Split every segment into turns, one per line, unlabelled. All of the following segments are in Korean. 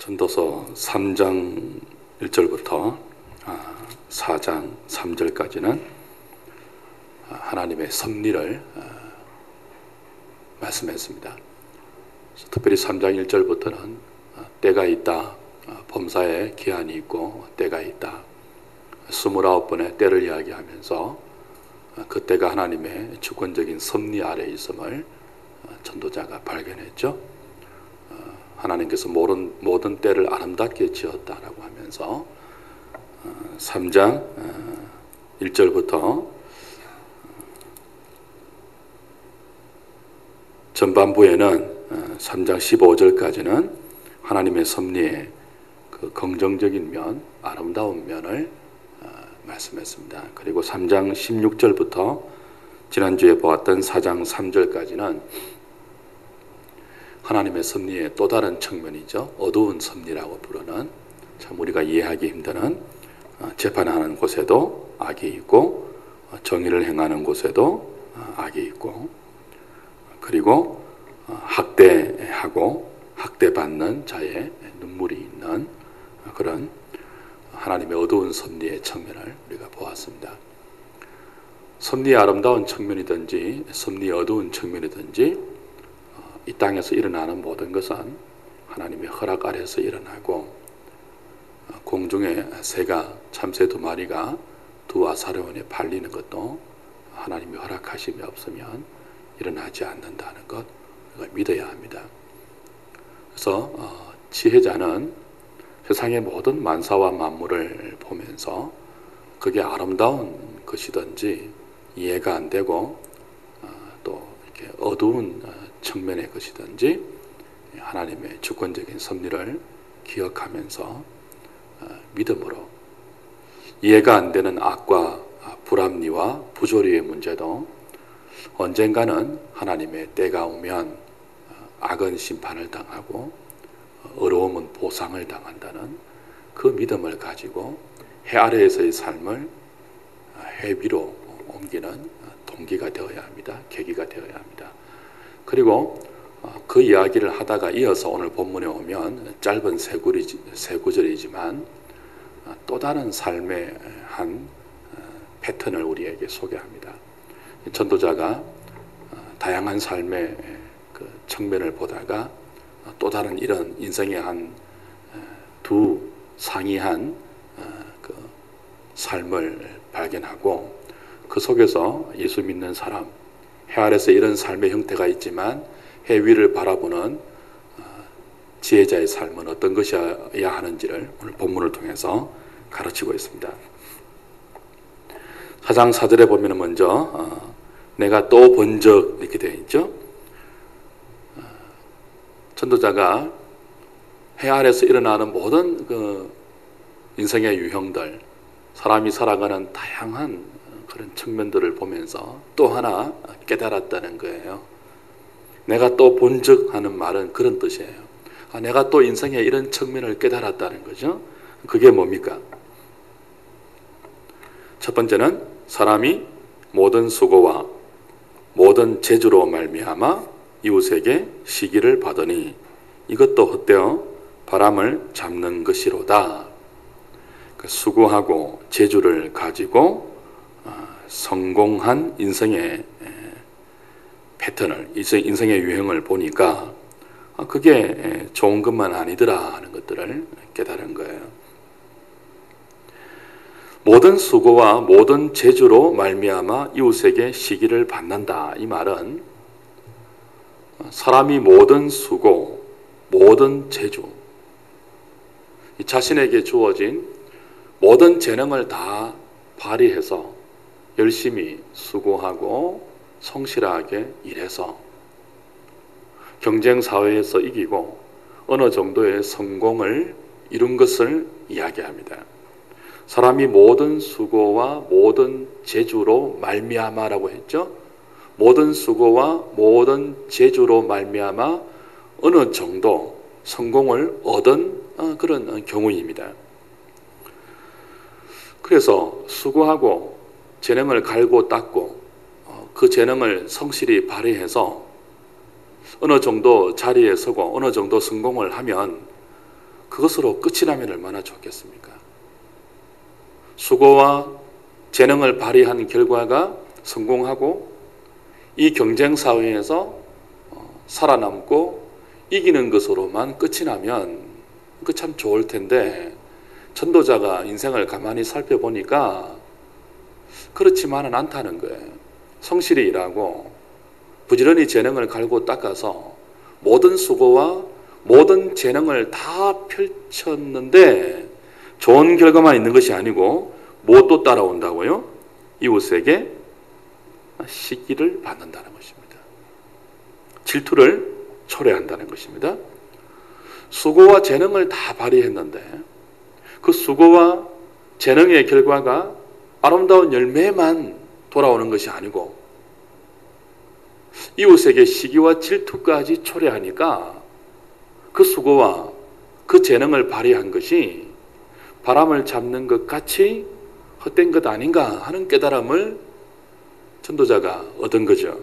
전도서 3장 1절부터 4장 3절까지는 하나님의 섭리를 말씀했습니다. 특별히 3장 1절부터는 때가 있다, 범사에 기한이 있고 때가 있다, 29번의 때를 이야기하면서 그 때가 하나님의 주권적인 섭리 아래에 있음을 전도자가 발견했죠. 하나님께서 모든 때를 아름답게 지었다라고 하면서 3장 1절부터 전반부에는 3장 15절까지는 하나님의 섭리의 그 긍정적인 면, 아름다운 면을 말씀했습니다. 그리고 3장 16절부터 지난주에 보았던 4장 3절까지는 하나님의 섭리의 또 다른 측면이죠. 어두운 섭리라고 부르는, 참 우리가 이해하기 힘드는, 재판하는 곳에도 악이 있고 정의를 행하는 곳에도 악이 있고, 그리고 학대하고 학대받는 자의 눈물이 있는 그런 하나님의 어두운 섭리의 측면을 우리가 보았습니다. 섭리의 아름다운 측면이든지 섭리의 어두운 측면이든지 이 땅에서 일어나는 모든 것은 하나님의 허락 아래에서 일어나고, 공중에 새가, 참새 2마리가 두 아사르원에 팔리는 것도 하나님의 허락하심이 없으면 일어나지 않는다는 것, 우리가 믿어야 합니다. 그래서 지혜자는 세상의 모든 만사와 만물을 보면서 그게 아름다운 것이든지 이해가 안 되고 또 이렇게 어두운 측면의 것이든지 하나님의 주권적인 섭리를 기억하면서 믿음으로 이해가 안 되는 악과 불합리와 부조리의 문제도 언젠가는 하나님의 때가 오면 악은 심판을 당하고 어려움은 보상을 당한다는 그 믿음을 가지고 해 아래에서의 삶을 해 위로 옮기는 동기가 되어야 합니다. 계기가 되어야 합니다. 그리고 그 이야기를 하다가 이어서 오늘 본문에 오면 짧은 세 구절이지만 또 다른 삶의 한 패턴을 우리에게 소개합니다. 전도자가 다양한 삶의 그 측면을 보다가 또 다른 이런 인생의 한 두 상이한 그 삶을 발견하고, 그 속에서 예수 믿는 사람, 해 아래서 이런 삶의 형태가 있지만 해 위를 바라보는 지혜자의 삶은 어떤 것이어야 하는지를 오늘 본문을 통해서 가르치고 있습니다. 4장 4절에 보면 먼저 내가 또 본 적 이렇게 되어 있죠. 전도자가 해 아래서 일어나는 모든 그 인생의 유형들, 사람이 살아가는 다양한 그런 측면들을 보면서 또 하나 깨달았다는 거예요. 내가 또 본 적 하는 말은 그런 뜻이에요. 내가 또 인생의 이런 측면을 깨달았다는 거죠. 그게 뭡니까? 첫 번째는 사람이 모든 수고와 모든 재주로 말미암아 이웃에게 시기를 받으니 이것도 헛되어 바람을 잡는 것이로다. 수고하고 재주를 가지고 성공한 인생의 패턴을, 인생의 유형을 보니까 그게 좋은 것만 아니더라 하는 것들을 깨달은 거예요. 모든 수고와 모든 재주로 말미암아 이웃에게 시기를 받는다. 이 말은 사람이 모든 수고, 모든 재주, 자신에게 주어진 모든 재능을 다 발휘해서 열심히 수고하고 성실하게 일해서 경쟁사회에서 이기고 어느 정도의 성공을 이룬 것을 이야기합니다. 사람이 모든 수고와 모든 재주로 말미암아라고 했죠. 모든 수고와 모든 재주로 말미암아 어느 정도 성공을 얻은 그런 경우입니다. 그래서 수고하고 재능을 갈고 닦고 그 재능을 성실히 발휘해서 어느 정도 자리에 서고 어느 정도 성공을 하면 그것으로 끝이 나면 얼마나 좋겠습니까? 수고와 재능을 발휘한 결과가 성공하고 이 경쟁 사회에서 살아남고 이기는 것으로만 끝이 나면 그 참 좋을 텐데, 전도자가 인생을 가만히 살펴보니까 그렇지만은 않다는 거예요. 성실히 일하고 부지런히 재능을 갈고 닦아서 모든 수고와 모든 재능을 다 펼쳤는데 좋은 결과만 있는 것이 아니고 무엇도 따라온다고요? 이웃에게 시기를 받는다는 것입니다. 질투를 초래한다는 것입니다. 수고와 재능을 다 발휘했는데 그 수고와 재능의 결과가 아름다운 열매만 돌아오는 것이 아니고 이웃에게 시기와 질투까지 초래하니까 그 수고와 그 재능을 발휘한 것이 바람을 잡는 것 같이 헛된 것 아닌가 하는 깨달음을 전도자가 얻은 거죠.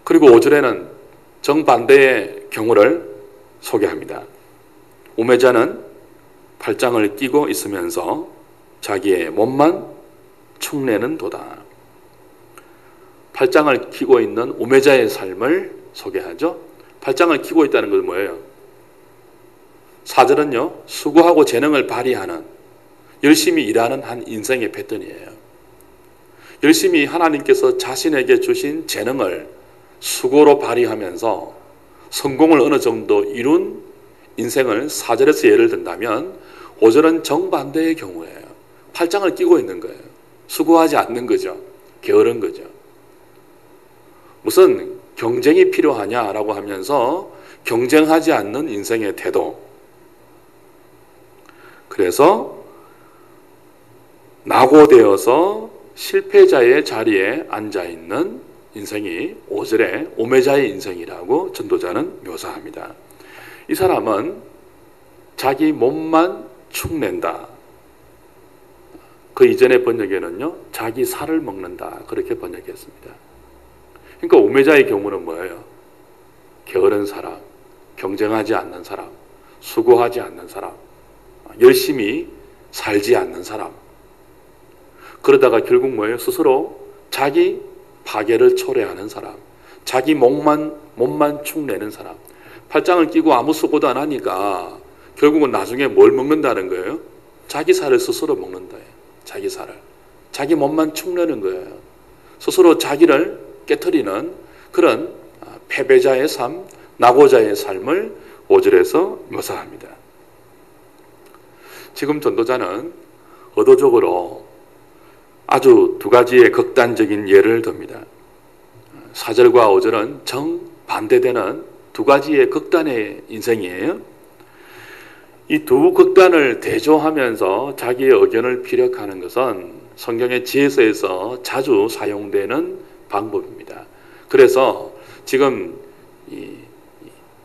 그리고 5절에는 정반대의 경우를 소개합니다. 우매자는 팔짱을 끼고 있으면서 자기의 몸만 축내는 도다. 팔짱을 끼고 있는 우매자의 삶을 소개하죠. 팔짱을 끼고 있다는 건 뭐예요? 4절은요, 수고하고 재능을 발휘하는, 열심히 일하는 한 인생의 패턴이에요. 열심히 하나님께서 자신에게 주신 재능을 수고로 발휘하면서 성공을 어느 정도 이룬 인생을 4절에서 예를 든다면 5절은 정반대의 경우예요. 팔짱을 끼고 있는 거예요. 수고하지 않는 거죠. 게으른 거죠. 무슨 경쟁이 필요하냐라고 하면서 경쟁하지 않는 인생의 태도. 그래서 낙오되어서 실패자의 자리에 앉아있는 인생이 5절의 오매자의 인생이라고 전도자는 묘사합니다. 이 사람은 자기 몸만 축낸다. 그 이전의 번역에는요, 자기 살을 먹는다. 그렇게 번역했습니다. 그러니까 오매자의 경우는 뭐예요? 게으른 사람, 경쟁하지 않는 사람, 수고하지 않는 사람, 열심히 살지 않는 사람. 그러다가 결국 뭐예요? 스스로 자기 파괴를 초래하는 사람, 자기 몸만 축내는 사람. 팔짱을 끼고 아무 수고도 안 하니까 결국은 나중에 뭘 먹는다는 거예요? 자기 살을 스스로 먹는다. 자기 살을. 자기 몸만 축내는 거예요. 스스로 자기를 깨트리는 그런 패배자의 삶, 낙오자의 삶을 5절에서 묘사합니다. 지금 전도자는 의도적으로 아주 두 가지의 극단적인 예를 듭니다. 4절과 5절은 정반대되는 두 가지의 극단의 인생이에요. 이 두 극단을 대조하면서 자기의 의견을 피력하는 것은 성경의 지혜서에서 자주 사용되는 방법입니다. 그래서 지금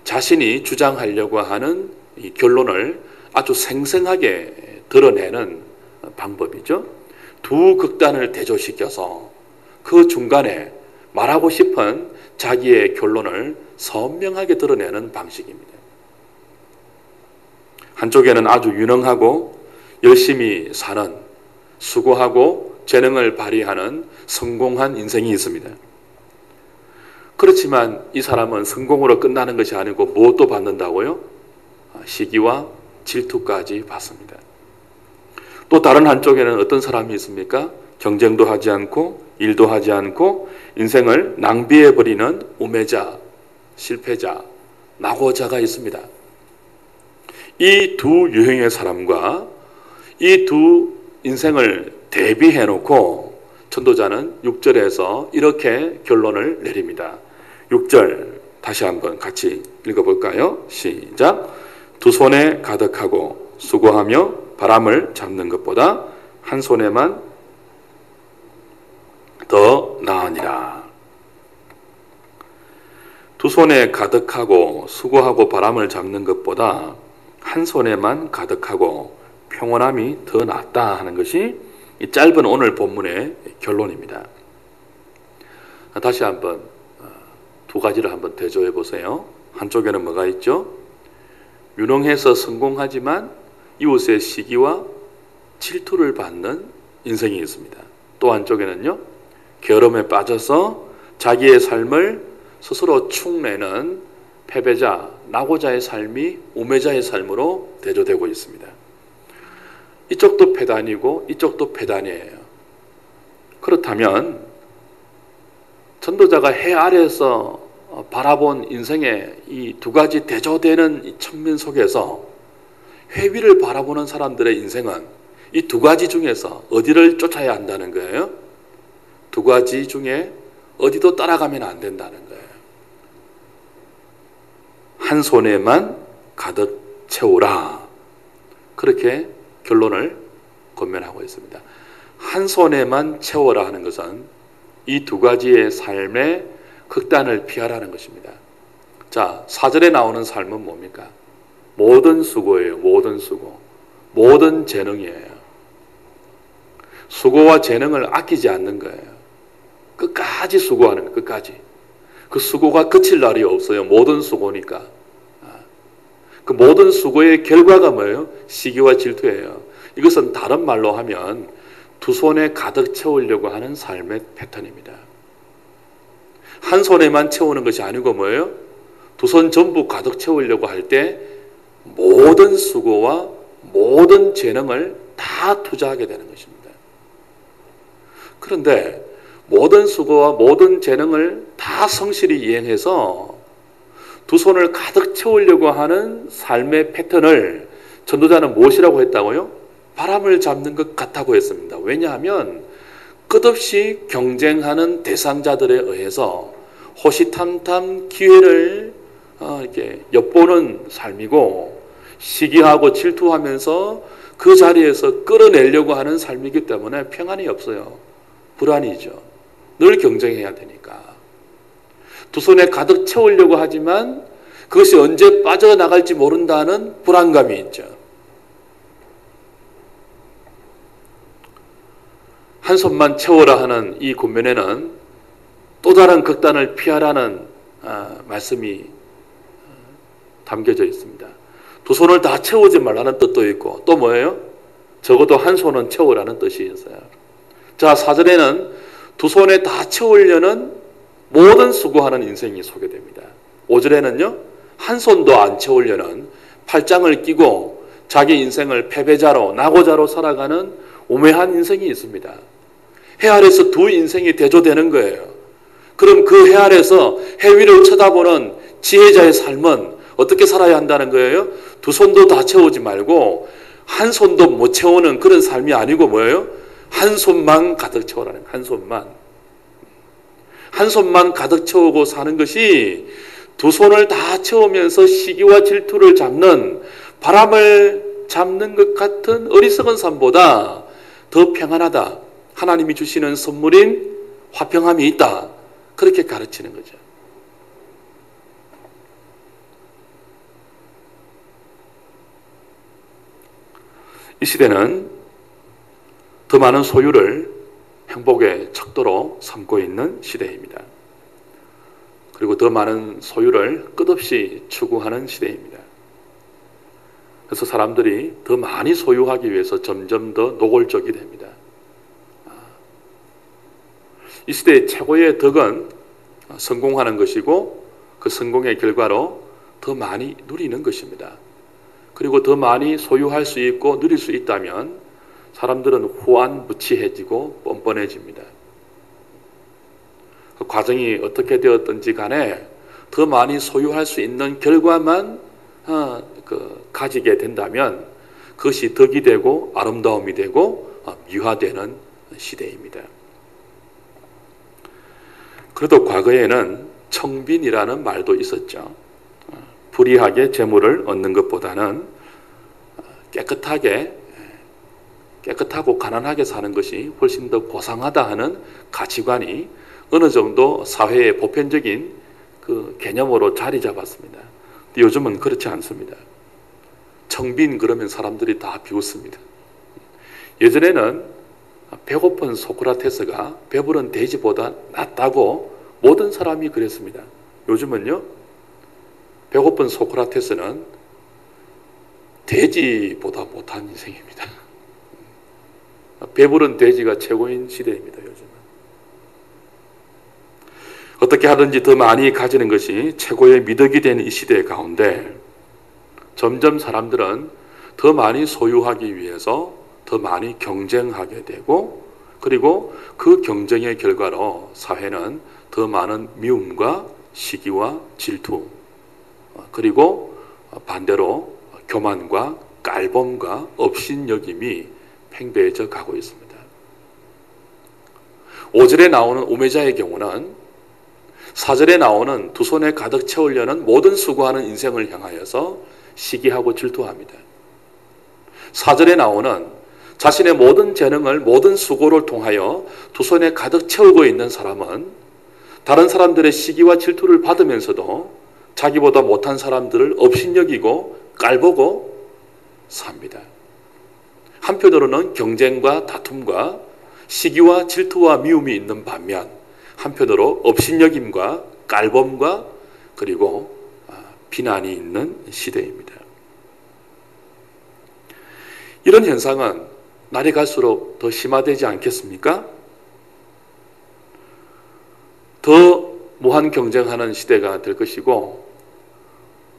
자신이 주장하려고 하는 이 결론을 아주 생생하게 드러내는 방법이죠. 두 극단을 대조시켜서 그 중간에 말하고 싶은 자기의 결론을 선명하게 드러내는 방식입니다. 한쪽에는 아주 유능하고 열심히 사는, 수고하고 재능을 발휘하는 성공한 인생이 있습니다. 그렇지만 이 사람은 성공으로 끝나는 것이 아니고 무엇도 받는다고요? 시기와 질투까지 받습니다. 또 다른 한쪽에는 어떤 사람이 있습니까? 경쟁도 하지 않고 일도 하지 않고 인생을 낭비해버리는 우매자, 실패자, 낙오자가 있습니다. 이 두 유형의 사람과 이 두 인생을 대비해놓고 전도자는 6절에서 이렇게 결론을 내립니다. 6절 다시 한번 같이 읽어볼까요? 시작. 두 손에 가득하고 수고하며 바람을 잡는 것보다 한 손에만 더 나으니라. 두 손에 가득하고 수고하고 바람을 잡는 것보다 한 손에만 가득하고 평온함이 더 낫다 하는 것이 이 짧은 오늘 본문의 결론입니다. 다시 한번 두 가지를 한번 대조해 보세요. 한쪽에는 뭐가 있죠? 유능해서 성공하지만 이웃의 시기와 질투를 받는 인생이 있습니다. 또 한쪽에는요, 게으름에 빠져서 자기의 삶을 스스로 축내는 패배자, 낙오자의 삶이 우매자의 삶으로 대조되고 있습니다. 이쪽도 패단이고 이쪽도 패단이에요. 그렇다면 전도자가 해 아래에서 바라본 인생의 이 두 가지 대조되는 이 측면 속에서 회위를 바라보는 사람들의 인생은 이 두 가지 중에서 어디를 쫓아야 한다는 거예요? 두 가지 중에 어디도 따라가면 안 된다는 거예요. 한 손에만 가득 채우라. 그렇게 결론을 권면하고 있습니다. 한 손에만 채워라 하는 것은 이 두 가지의 삶의 극단을 피하라는 것입니다. 자, 4절에 나오는 삶은 뭡니까? 모든 수고예요. 모든 수고. 모든 재능이에요. 수고와 재능을 아끼지 않는 거예요. 끝까지 수고하는 거예요. 끝까지. 그 수고가 그칠 날이 없어요. 모든 수고니까. 그 모든 수고의 결과가 뭐예요? 시기와 질투예요. 이것은 다른 말로 하면 두 손에 가득 채우려고 하는 삶의 패턴입니다. 한 손에만 채우는 것이 아니고 뭐예요? 두 손 전부 가득 채우려고 할 때 모든 수고와 모든 재능을 다 투자하게 되는 것입니다. 그런데 모든 수고와 모든 재능을 다 성실히 이행해서 두 손을 가득 채우려고 하는 삶의 패턴을 전도자는 무엇이라고 했다고요? 바람을 잡는 것 같다고 했습니다. 왜냐하면 끝없이 경쟁하는 대상자들에 의해서 호시탐탐 기회를 이렇게 엿보는 삶이고 시기하고 질투하면서 그 자리에서 끌어내려고 하는 삶이기 때문에 평안이 없어요. 불안이죠. 늘 경쟁해야 되니까. 두 손에 가득 채우려고 하지만 그것이 언제 빠져나갈지 모른다는 불안감이 있죠. 한 손만 채워라 하는 이 권면에는 또 다른 극단을 피하라는 말씀이 담겨져 있습니다. 두 손을 다 채우지 말라는 뜻도 있고 또 뭐예요? 적어도 한 손은 채우라는 뜻이 있어요. 자, 4절에는 두 손에 다 채우려는 모든 수고하는 인생이 소개됩니다. 5절에는요, 한 손도 안 채우려는 팔짱을 끼고 자기 인생을 패배자로 낙오자로 살아가는 우매한 인생이 있습니다. 해 아래서 두 인생이 대조되는 거예요. 그럼 그 해 아래서 해 위를 쳐다보는 지혜자의 삶은 어떻게 살아야 한다는 거예요? 두 손도 다 채우지 말고 한 손도 못 채우는 그런 삶이 아니고 뭐예요? 한 손만 가득 채우라는, 한 손만. 한 손만 가득 채우고 사는 것이 두 손을 다 채우면서 시기와 질투를 잡는, 바람을 잡는 것 같은 어리석은 삶보다 더 평안하다. 하나님이 주시는 선물인 화평함이 있다. 그렇게 가르치는 거죠. 이 시대는 더 많은 소유를 행복의 척도로 삼고 있는 시대입니다. 그리고 더 많은 소유를 끝없이 추구하는 시대입니다. 그래서 사람들이 더 많이 소유하기 위해서 점점 더 노골적이 됩니다. 이 시대의 최고의 덕은 성공하는 것이고 그 성공의 결과로 더 많이 누리는 것입니다. 그리고 더 많이 소유할 수 있고 누릴 수 있다면 사람들은 후안무치해지고 뻔뻔해집니다. 그 과정이 어떻게 되었든지 간에 더 많이 소유할 수 있는 결과만 가지게 된다면 그것이 덕이 되고 아름다움이 되고 미화되는 시대입니다. 그래도 과거에는 청빈이라는 말도 있었죠. 불이하게 재물을 얻는 것보다는 깨끗하고 가난하게 사는 것이 훨씬 더 고상하다 하는 가치관이 어느 정도 사회의 보편적인 그 개념으로 자리 잡았습니다. 요즘은 그렇지 않습니다. 청빈 그러면 사람들이 다 비웃습니다. 예전에는 배고픈 소크라테스가 배부른 돼지보다 낫다고 모든 사람이 그랬습니다. 요즘은요, 배고픈 소크라테스는 돼지보다 못한 인생입니다. 배부른 돼지가 최고인 시대입니다. 요즘은. 어떻게 하든지 더 많이 가지는 것이 최고의 미덕이 된 이 시대 가운데 점점 사람들은 더 많이 소유하기 위해서 더 많이 경쟁하게 되고, 그리고 그 경쟁의 결과로 사회는 더 많은 미움과 시기와 질투, 그리고 반대로 교만과 깔범과 업신여김이 팽배해져 가고 있습니다. 5절에 나오는 우매자의 경우는 4절에 나오는 두 손에 가득 채우려는 모든 수고하는 인생을 향하여서 시기하고 질투합니다. 4절에 나오는 자신의 모든 재능을 모든 수고를 통하여 두 손에 가득 채우고 있는 사람은 다른 사람들의 시기와 질투를 받으면서도 자기보다 못한 사람들을 업신여기고 깔보고 삽니다. 한편으로는 경쟁과 다툼과 시기와 질투와 미움이 있는 반면 한편으로 업신여김과 깔범과 그리고 비난이 있는 시대입니다. 이런 현상은 날이 갈수록 더 심화되지 않겠습니까? 더 무한 경쟁하는 시대가 될 것이고,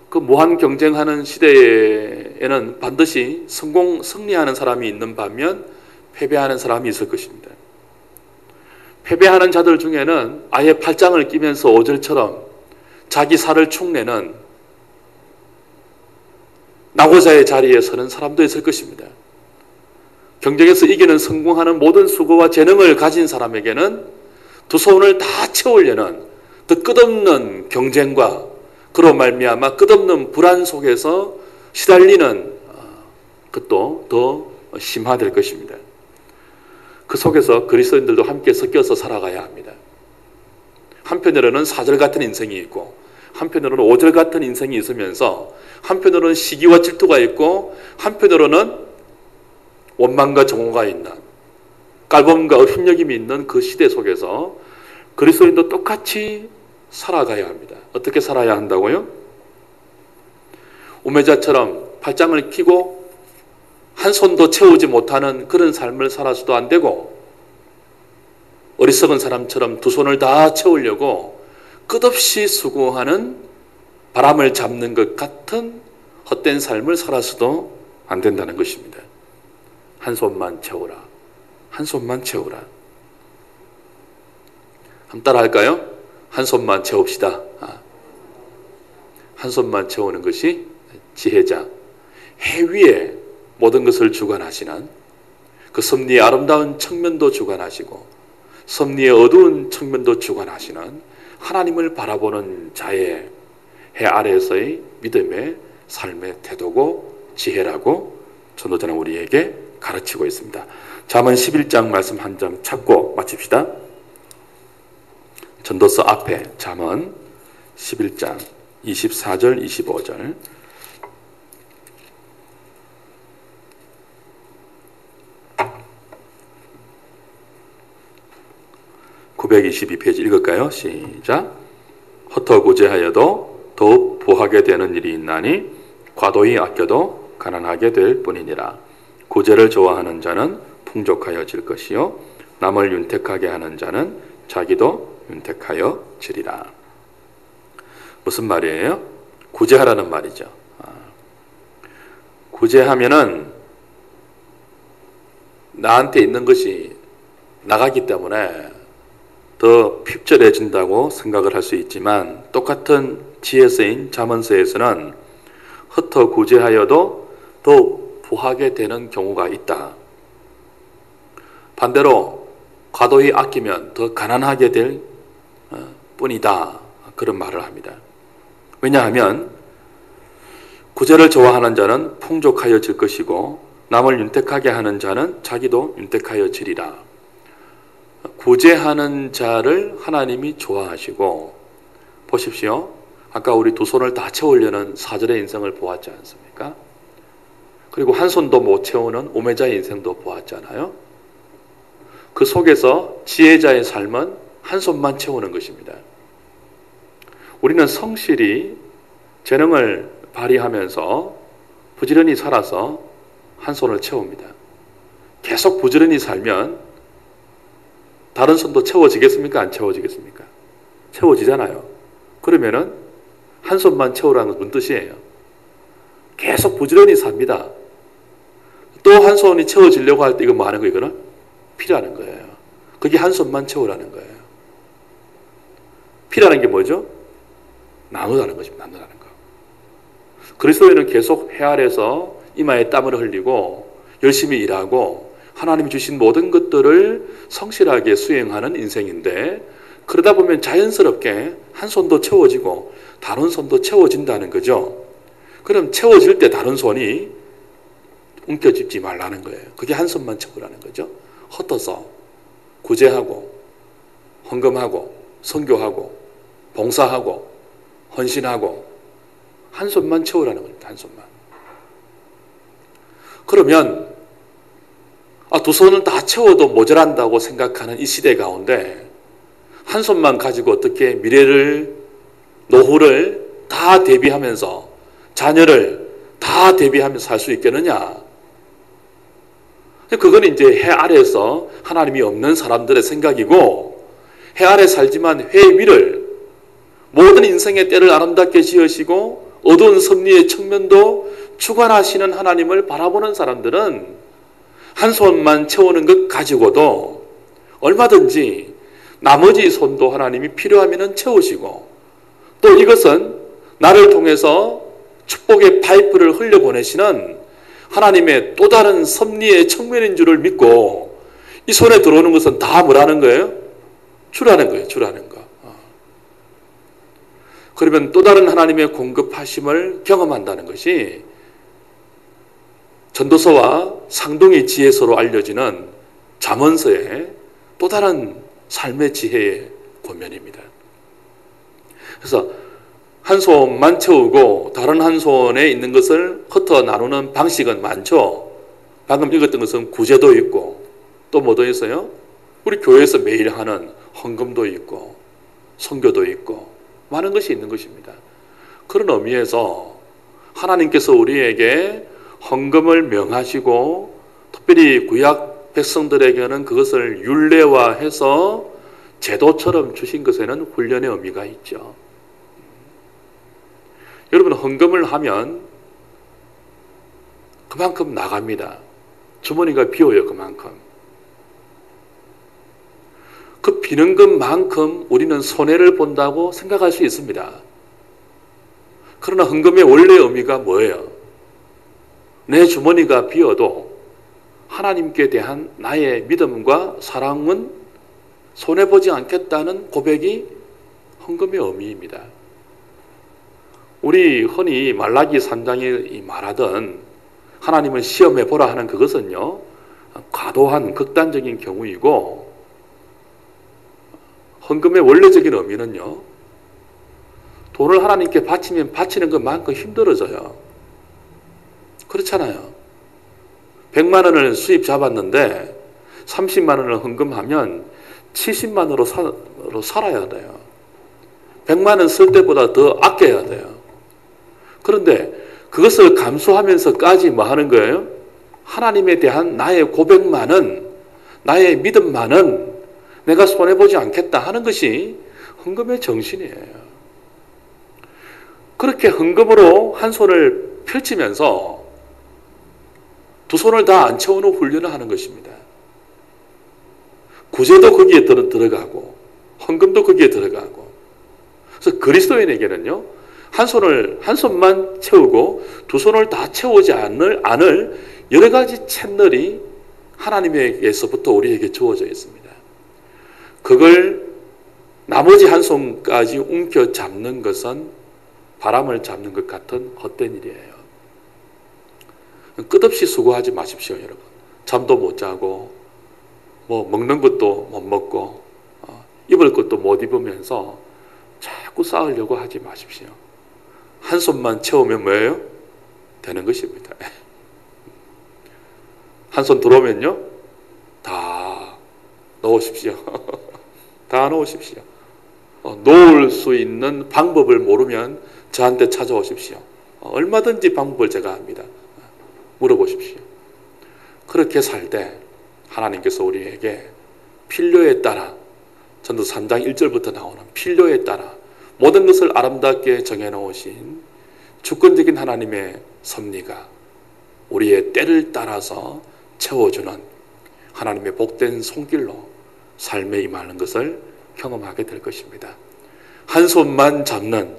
그 무한 경쟁하는 시대에는 반드시 승리하는 사람이 있는 반면 패배하는 사람이 있을 것입니다. 패배하는 자들 중에는 아예 팔짱을 끼면서 5절처럼 자기 살을 축내는 낙오자의 자리에 서는 사람도 있을 것입니다. 경쟁에서 이기는 성공하는 모든 수고와 재능을 가진 사람에게는 두 손을 다 채우려는 더 끝없는 경쟁과 그로 말미암아 끝없는 불안 속에서 시달리는 것도 더 심화될 것입니다. 그 속에서 그리스도인들도 함께 섞여서 살아가야 합니다. 한편으로는 4절 같은 인생이 있고, 한편으로는 5절 같은 인생이 있으면서, 한편으로는 시기와 질투가 있고, 한편으로는 원망과 정오가 있는, 깔범과 업신여김이 있는 그 시대 속에서 그리스도인도 똑같이 살아가야 합니다. 어떻게 살아야 한다고요? 우매자처럼 팔짱을 끼고 한 손도 채우지 못하는 그런 삶을 살아서도 안 되고, 어리석은 사람처럼 두 손을 다 채우려고 끝없이 수고하는 바람을 잡는 것 같은 헛된 삶을 살아서도 안 된다는 것입니다. 한 손만 채우라. 한 손만 채우라. 한번 따라 할까요? 한 손만 채웁시다. 한 손만 채우는 것이 지혜자, 해 위에 모든 것을 주관하시는, 그 섭리의 아름다운 측면도 주관하시고 섭리의 어두운 측면도 주관하시는 하나님을 바라보는 자의 해 아래에서의 믿음의 삶의 태도고 지혜라고 전도자는 우리에게 가르치고 있습니다. 잠언 11장 말씀 한 점 찾고 마칩시다. 전도서 앞에 잠언 11장 24절 25절 922페이지 읽을까요? 시작. 헛허구제하여도 더욱 부하게 되는 일이 있나니 과도히 아껴도 가난하게 될 뿐이니라. 구제를 좋아하는 자는 풍족하여질 것이요 남을 윤택하게 하는 자는 자기도 윤택하여 지리라. 무슨 말이에요? 구제하라는 말이죠. 구제하면은 나한테 있는 것이 나가기 때문에 더 핍절해진다고 생각을 할 수 있지만, 똑같은 지혜서인 잠언서에서는 흩어 구제하여도 더 부하게 되는 경우가 있다. 반대로 과도히 아끼면 더 가난하게 될 뿐이다. 그런 말을 합니다. 왜냐하면 구제를 좋아하는 자는 풍족하여질 것이고 남을 윤택하게 하는 자는 자기도 윤택하여지리라. 구제하는 자를 하나님이 좋아하시고, 보십시오. 아까 우리 두 손을 다 채우려는 4절의 인생을 보았지 않습니까? 그리고 한 손도 못 채우는 우매자의 인생도 보았잖아요. 그 속에서 지혜자의 삶은 한 손만 채우는 것입니다. 우리는 성실히 재능을 발휘하면서 부지런히 살아서 한 손을 채웁니다. 계속 부지런히 살면 다른 손도 채워지겠습니까? 안 채워지겠습니까? 채워지잖아요. 그러면은 한 손만 채우라는 건 무슨 뜻이에요? 계속 부지런히 삽니다. 또 한 손이 채워지려고 할 때 이거 뭐 하는 거예요? 이거는 피라는 거예요. 그게 한 손만 채우라는 거예요. 피라는 게 뭐죠? 나누다는 것입니다. 나누다는 거. 그리스도인은 계속 해 아래서 이마에 땀을 흘리고 열심히 일하고 하나님이 주신 모든 것들을 성실하게 수행하는 인생인데, 그러다 보면 자연스럽게 한 손도 채워지고 다른 손도 채워진다는 거죠. 그럼 채워질 때 다른 손이 움켜쥐지 말라는 거예요. 그게 한 손만 채우라는 거죠. 헛어서 구제하고 헌금하고 선교하고 봉사하고 헌신하고 한 손만 채우라는 겁니다. 한 손만. 그러면 두 손은 다 채워도 모자란다고 생각하는 이 시대 가운데 한 손만 가지고 어떻게 미래를, 노후를 다 대비하면서, 자녀를 다 대비하면서 살 수 있겠느냐? 그건 이제 해 아래에서 하나님이 없는 사람들의 생각이고, 해 아래 살지만 해 위를, 모든 인생의 때를 아름답게 지으시고 어두운 섭리의 측면도 주관하시는 하나님을 바라보는 사람들은 한 손만 채우는 것 가지고도 얼마든지 나머지 손도 하나님이 필요하면 채우시고, 또 이것은 나를 통해서 축복의 파이프를 흘려보내시는 하나님의 또 다른 섭리의 측면인 줄을 믿고, 이 손에 들어오는 것은 다 뭐라는 거예요? 주라는 거예요. 주라는 거. 그러면 또 다른 하나님의 공급하심을 경험한다는 것이 전도서와 상동의 지혜서로 알려지는 잠언서의 또 다른 삶의 지혜의 권면입니다. 그래서 한 손만 채우고 다른 한 손에 있는 것을 흩어 나누는 방식은 많죠. 방금 읽었던 것은 구제도 있고, 또 뭐도 있어요? 우리 교회에서 매일 하는 헌금도 있고 선교도 있고 많은 것이 있는 것입니다. 그런 의미에서 하나님께서 우리에게 헌금을 명하시고, 특별히 구약 백성들에게는 그것을 율례화해서 제도처럼 주신 것에는 훈련의 의미가 있죠. 여러분, 헌금을 하면 그만큼 나갑니다. 주머니가 비어요. 그만큼. 그 비는 것만큼 우리는 손해를 본다고 생각할 수 있습니다. 그러나 헌금의 원래 의미가 뭐예요? 내 주머니가 비어도 하나님께 대한 나의 믿음과 사랑은 손해보지 않겠다는 고백이 헌금의 의미입니다. 우리 흔히 말라기 3장이 말하던 하나님을 시험해 보라 하는 그것은요, 과도한 극단적인 경우이고, 헌금의 원래적인 의미는요, 돈을 하나님께 바치면 바치는 것만큼 힘들어져요. 그렇잖아요. 100만 원을 수입 잡았는데 30만 원을 헌금하면 70만 원으로 살아야 돼요. 100만 원 쓸 때보다 더 아껴야 돼요. 그런데 그것을 감수하면서까지 뭐 하는 거예요? 하나님에 대한 나의 고백만은, 나의 믿음만은 내가 손해보지 않겠다 하는 것이 헌금의 정신이에요. 그렇게 헌금으로 한 손을 펼치면서 두 손을 다 안 채우는 훈련을 하는 것입니다. 구제도 거기에 들어가고 헌금도 거기에 들어가고. 그래서 그리스도인에게는요, 한 손만 채우고 두 손을 다 채우지 않을 여러 가지 채널이 하나님에게서부터 우리에게 주어져 있습니다. 그걸 나머지 한 손까지 움켜 잡는 것은 바람을 잡는 것 같은 헛된 일이에요. 끝없이 수고하지 마십시오, 여러분. 잠도 못 자고, 먹는 것도 못 먹고, 입을 것도 못 입으면서 자꾸 쌓으려고 하지 마십시오. 한 손만 채우면 뭐예요? 되는 것입니다. 한 손 들어오면요, 다 넣으십시오. 다 넣으십시오. 놓을 수 있는 방법을 모르면 저한테 찾아오십시오. 얼마든지 방법을 제가 합니다. 물어보십시오. 그렇게 살 때 하나님께서 우리에게 필요에 따라, 전도서 3장 1절부터 나오는 필요에 따라 모든 것을 아름답게 정해놓으신 주권적인 하나님의 섭리가 우리의 때를 따라서 채워주는 하나님의 복된 손길로 삶에 임하는 것을 경험하게 될 것입니다. 한 손만 잡는,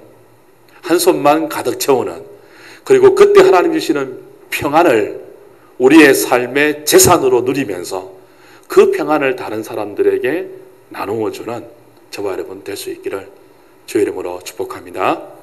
한 손만 가득 채우는, 그리고 그때 하나님 주시는 평안을 우리의 삶의 재산으로 누리면서 그 평안을 다른 사람들에게 나누어주는 저와 여러분 될 수 있기를 주의 이름으로 축복합니다.